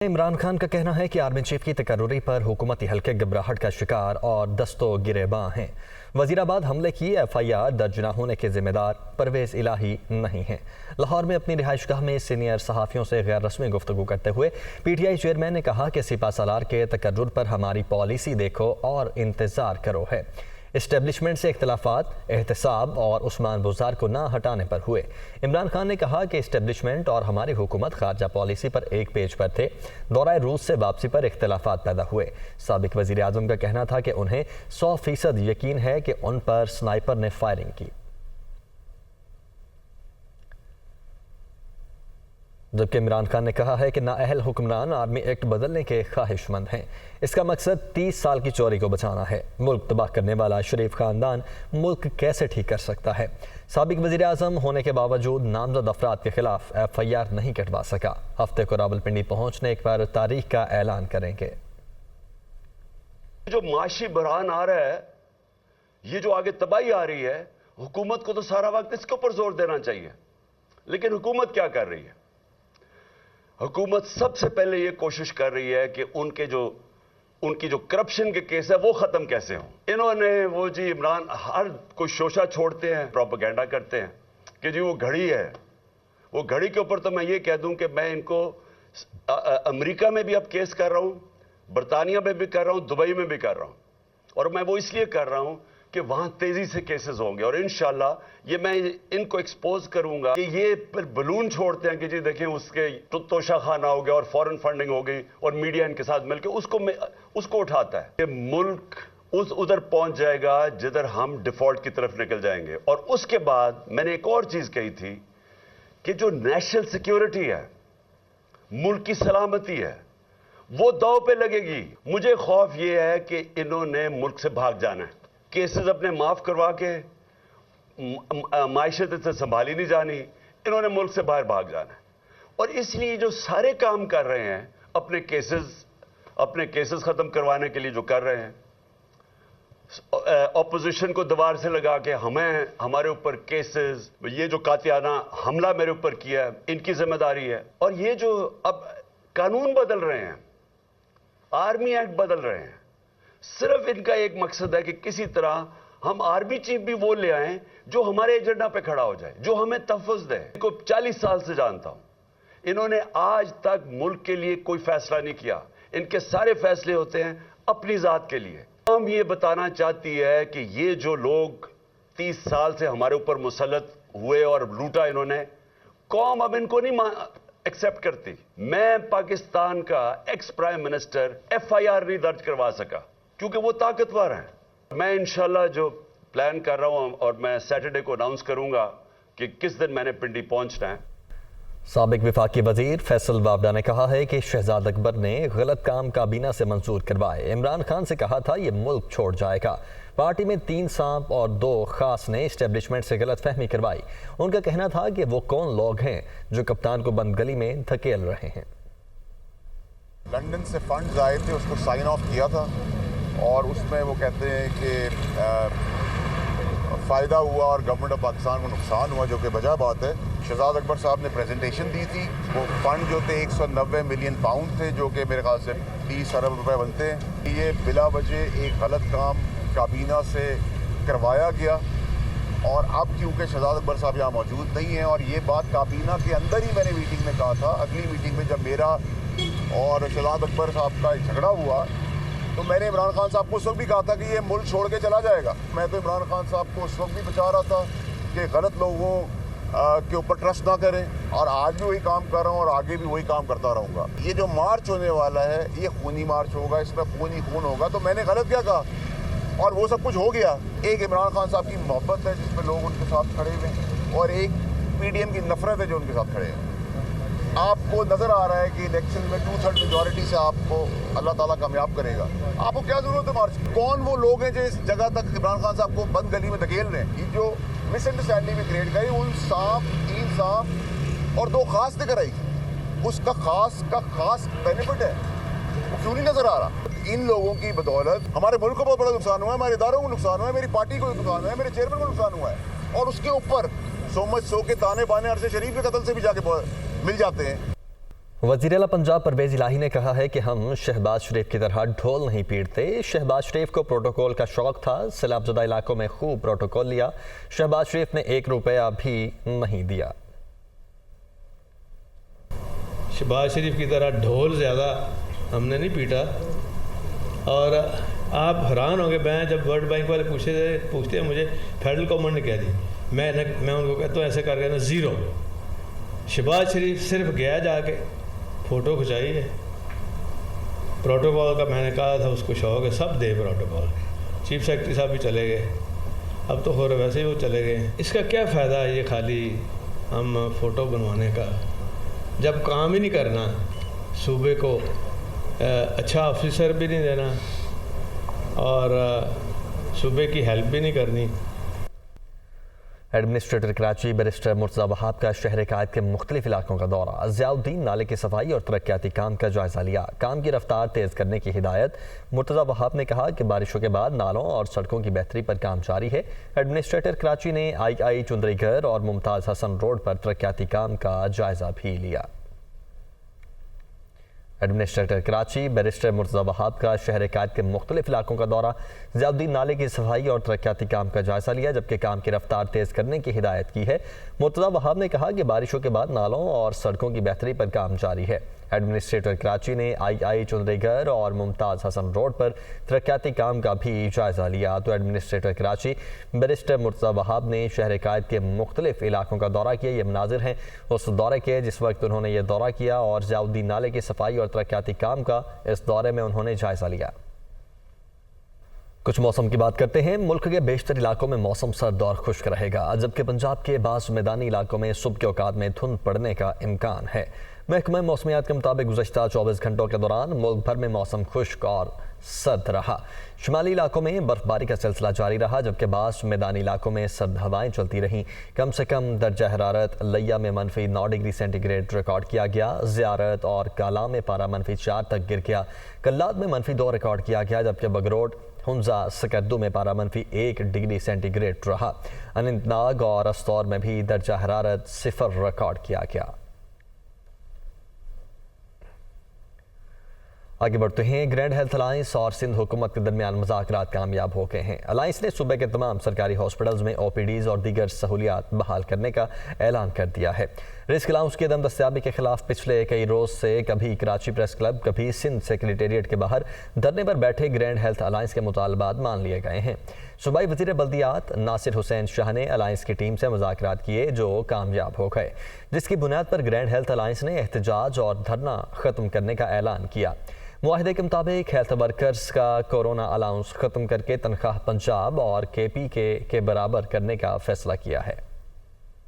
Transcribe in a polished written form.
इमरान खान का कहना है कि आर्मी चीफ की तकर्रुरी पर हुकूमती हल्के घबराहट का शिकार और दस्तों गिरेबां हैं। वजीराबाद हमले की FIR दर्ज न होने के जिम्मेदार परवेज इलाही नहीं हैं। लाहौर में अपनी रिहाइशगाह में सीनियर सहाफ़ियों से गैर रस्मी गुफ्तगू करते हुए PTI चेयरमैन ने कहा कि सिपा सालार के तकर्रुर पर हमारी पॉलिसी देखो और इंतज़ार करो है। इस्टेब्लिशमेंट से इख्तलाफात, एहतसाब और उस्मान बुज़ार को ना हटाने पर हुए। इमरान खान ने कहा कि इस्टेब्लिशमेंट और हमारी हुकूमत खारजा पॉलिसी पर एक पेज पर थे। दौरा रूस से वापसी पर इख्तलाफात पैदा हुए। साबिक वज़ीर आज़म का कहना था कि उन्हें 100% यकीन है कि उन पर स्नाइपर ने फायरिंग की, जबकि इमरान खान ने कहा है कि नाअहल हुक्मरान आर्मी एक्ट बदलने के ख्वाहिशमंद हैं। इसका मकसद 30 साल की चोरी को बचाना है। मुल्क तबाह करने वाला शरीफ खानदान मुल्क कैसे ठीक कर सकता है? साबिक वज़ीर आज़म होने के बावजूद नामजद अफराद के खिलाफ FIR नहीं कटवा सका। हफ्ते को रावलपिंडी पहुंचने पर तारीख का ऐलान करेंगे। जो माशी बहरान आ रहा है, ये जो आगे तबाही आ रही है, हुकूमत को तो सारा वक्त इसके ऊपर जोर देना चाहिए। लेकिन हुकूमत क्या कर रही है? हुकूमत सबसे पहले यह कोशिश कर रही है कि उनकी जो करप्शन के केस है वो खत्म कैसे हो। इन्होंने वो जी इमरान हर कोई शोशा छोड़ते हैं, प्रोपेगेंडा करते हैं कि जी वो घड़ी है। वो घड़ी के ऊपर तो मैं ये कह दूं कि मैं इनको अमेरिका में भी अब केस कर रहा हूं, बरतानिया में भी कर रहा हूं, दुबई में भी कर रहा हूं। और मैं वो इसलिए कर रहा हूं कि वहां तेजी से केसेस होंगे और इंशाल्लाह ये मैं इनको एक्सपोज करूंगा कि ये फिर बलून छोड़ते हैं कि जी देखें उसके तोशा खाना हो गया और फॉरेन फंडिंग हो गई और मीडिया इनके साथ मिलकर उसको उठाता है। ये मुल्क उधर पहुंच जाएगा जिधर हम डिफॉल्ट की तरफ निकल जाएंगे। और उसके बाद मैंने एक और चीज कही थी कि जो नेशनल सिक्योरिटी है, मुल्क की सलामती है, वो दांव पे लगेगी। मुझे खौफ ये है कि इन्होंने मुल्क से भाग जाना है। केसेस अपने माफ करवा के मायशत से संभाली नहीं जानी, इन्होंने मुल्क से बाहर भाग जाना है। और इसलिए जो सारे काम कर रहे हैं अपने केसेस खत्म करवाने के लिए जो कर रहे हैं, ऑपोजिशन को दीवार से लगा के हमारे ऊपर केसेस, ये जो कातियाना हमला मेरे ऊपर किया है इनकी जिम्मेदारी है। और ये जो अब कानून बदल रहे हैं, आर्मी एक्ट बदल रहे हैं, सिर्फ इनका एक मकसद है कि किसी तरह हम आर्मी चीफ भी वो ले आए जो हमारे एजेंडा पे खड़ा हो जाए, जो हमें तहफ़्फ़ुज़ दे। इनको 40 साल से जानता हूं, इन्होंने आज तक मुल्क के लिए कोई फैसला नहीं किया। इनके सारे फैसले होते हैं अपनी जात के लिए। हम ये बताना चाहती है कि ये जो लोग 30 साल से हमारे ऊपर मुसल्लत हुए और लूटा इन्होंने, कौम अब इनको नहीं एक्सेप्ट करती। मैं पाकिस्तान का एक्स प्राइम मिनिस्टर FIR नहीं दर्ज करवा सका क्योंकि वो ताकतवर हैं। मैं इंशाल्लाह जो प्लान कर रहा हूं और मैं सैटरडे को अनाउंस करूंगा कि किस दिन मैंने पिंडी पहुंचना है। साबिक विफाकी वजीर फैसल वावडा ने कहा है कि शहजाद अकबर ने गलत काम काबीना से मंजूर करवाए। इमरान खान से कहा था ये मुल्क छोड़ जाएगा। पार्टी में 3 सांप और 2 खास ने इस्टेब्लिशमेंट से गलत फहमी करवाई। उनका कहना था कि वो कौन लोग हैं जो कप्तान को बंद गली में धकेल रहे हैं। लंदन से फंड्स आए थे, उसको साइन ऑफ किया था और उसमें वो कहते हैं कि फ़ायदा हुआ और गवर्नमेंट ऑफ पाकिस्तान को नुकसान हुआ, जो कि वजह बात है। शहजाद अकबर साहब ने प्रेजेंटेशन दी थी। वो फ़ंड जो थे 190 मिलियन पाउंड थे, जो कि मेरे ख्याल से 30 अरब रुपए बनते हैं। ये बिला वजह एक गलत काम काबीना से करवाया गया और अब क्योंकि शहजाद अकबर साहब यहाँ मौजूद नहीं हैं, और ये बात काबीना के अंदर ही मैंने मीटिंग में कहा था, अगली मीटिंग में जब मेरा और शहजाद अकबर साहब का झगड़ा हुआ तो मैंने इमरान खान साहब को उस वक्त भी कहा था कि ये मुल्क छोड़ के चला जाएगा। मैं तो इमरान खान साहब को उस वक्त भी बचा रहा था कि गलत लोगों के ऊपर ट्रस्ट ना करें, और आज भी वही काम कर रहा हूँ और आगे भी वही काम करता रहूँगा। ये जो मार्च होने वाला है ये खूनी मार्च होगा, इसमें खून ही खून होगा। तो मैंने गलत क्या कहा और वो सब कुछ हो गया। एक इमरान खान साहब की मोहब्बत है जिसमें लोग उनके साथ खड़े हुए हैं, और एक PDM की नफरत है जो उनके साथ खड़े हैं। आपको नजर आ रहा है कि इलेक्शन में 2/3 मेजॉरिटी से आपको अल्लाह ताला कामयाब करेगा। आपको क्या जरूरत है मार्च की? कौन वो लोग हैं जो इस जगह तक इमरान खान साहब को बंद गली में धकेल रहे हैं? ये जो मिसअंडरस्टैंडिंग में क्रिएट करी, उन 3 सांप और 2 खास लेकर आई, उसका खास बेनिफिट है, वो क्यों नहीं नजर आ रहा? इन लोगों की बदौलत हमारे मुल्क को बहुत बड़ा नुकसान हुआ है, हमारे इदारों को नुकसान हुआ है, मेरी पार्टी को नुकसान हुआ है, मेरे चेयरमैन को नुकसान हुआ है, और उसके ऊपर सो के ताने बाने अरशद शरीफ के कत्ल से भी जाके मिल जाते हैं। वज़ीर आला पंजाब परवेज़ इलाही ने कहा है कि हम शहबाज शरीफ की तरह ढोल नहीं पीटते। शहबाज शरीफ को प्रोटोकॉल का शौक था, सैलाबज़दा इलाकों में खूब प्रोटोकॉल लिया। शहबाज शरीफ ने 1 रुपया भी नहीं दिया। शहबाज शरीफ की तरह ढोल ज़्यादा हमने नहीं पीटा। और आप हैरान होंगे, मैं जब वर्ल्ड बैंक वाले पूछते हैं मुझे फेडरल गवर्नमेंट ने क्या दी, मैं उनको कहता हूँ ऐसे करके ना 0। शहबाज शरीफ सिर्फ गया जाके फ़ोटो खिंचाई है। प्रोटोकॉल का मैंने कहा था उसको शौक है, सब दे प्रोटोकॉल। चीफ सेक्रेटरी साहब भी चले गए, अब तो हो रहा वैसे ही वो चले गए। इसका क्या फ़ायदा है ये खाली हम फ़ोटो बनवाने का, जब काम ही नहीं करना, सूबे को अच्छा ऑफिसर भी नहीं देना और सूबे की हेल्प भी नहीं करनी। एडमिनिस्ट्रेटर कराची बैरिस्टर मुर्तज़ा वहाब का शहर कायद के मुख्तलिफ इलाकों का दौरा। ज़ियाउद्दीन नाले की सफाई और तरक्याती काम का जायज़ा लिया। काम की रफ्तार तेज़ करने की हिदायत। मुर्तज़ा वहाब ने कहा कि बारिशों के बाद नालों और सड़कों की बेहतरी पर काम जारी है। एडमिनिस्ट्रेटर कराची ने आई चुंदरीघर और मुमताज़ हसन रोड पर तरक्याती काम का जायज़ा भी लिया। एडमिनिस्ट्रेटर कराची बैरिस्टर मुर्तज़ा वहाब का शहर कायद के मुख्तलिफ इलाकों का दौरा। ज़ियाउद्दीन नाले की सफाई और तरक्याती काम का जायज़ा लिया, जबकि काम की रफ्तार तेज़ करने की हिदायत की है। मुर्तज़ा वहाब ने कहा कि बारिशों के बाद नालों और सड़कों की बेहतरी पर काम जारी है। एडमिनिस्ट्रेटर कराची ने आई चुंदरीघर और मुमताज़ हसन रोड पर तरक्याती काम का भी जायज़ा लिया। तो एडमिनिस्ट्रेटर कराची बैरिस्टर मुर्तज़ा वहाब ने शहर कायद के मुख्तलिफ इलाकों का दौरा किया। ये मनाजिर हैं उस दौरे के जिस वक्त उन्होंने ये दौरा किया और ज़ियाउद्दीन नाले की सफाई और तरक्याती काम का इस दौरे में उन्होंने जायज़ा लिया। कुछ मौसम की बात करते हैं। मुल्क के बेशतर इलाकों में मौसम सर्द और खुश्क रहेगा, जबकि पंजाब के बाज़ मैदानी इलाकों में सुबह के औकात में धुंध पड़ने का इम्कान है। महकमा मौसमियात के मुताबिक गुज़श्ता 24 घंटों के दौरान मुल्क भर में मौसम खुश्क और सर्द रहा। शुमाली इलाकों में बर्फबारी का सिलसिला जारी रहा, जबकि बाज़ मैदानी इलाकों में सर्द हवाएं चलती रहीं। कम से कम दर्जा हरारत लिया में -9 डिग्री सेंटीग्रेड रिकॉर्ड किया गया। ज़ियारत और काला में पारा -4 तक गिर गया। कल्लाद में -2 रिकॉर्ड किया गया, जबकि बगरोड हुंजा सकर्दू में पारा -1 डिग्री सेंटीग्रेड रहा। अनंतनाग और अस्तौर में भी दर्जा हरारत 0 रिकॉर्ड किया गया। आगे बढ़ते हैं। ग्रैंड हेल्थ अलायंस और सिंध हुकूमत के दरमियान मुज़ाकरात कामयाब हो गए हैं। अलायंस ने सूबे के तमाम सरकारी हॉस्पिटल्स में OPDs और दीगर सहूलियात बहाल करने का ऐलान कर दिया है। रिस्क अलाउंस की अदम दस्तयाबी के खिलाफ पिछले कई रोज़ से कभी कराची प्रेस क्लब, कभी सिंध सेक्रेटेरिएट के बाहर धरने पर बैठे ग्रैंड हेल्थ अलायंस के मुतालबात मान लिए गए हैं। सूबाई वज़ीर बल्दियात नासिर हुसैन शाह ने अलायंस की टीम से मुज़ाकरात किए जो कामयाब हो गए, जिसकी बुनियाद पर ग्रैंड हेल्थ अलायंस ने एहतजाज और धरना ख़त्म करने का ऐलान किया। मुआहदे के मुताबिक हेल्थ वर्कर्स का कोरोना अलाउंस ख़त्म करके तनख्वाह पंजाब और KPK के बराबर करने का फैसला किया है।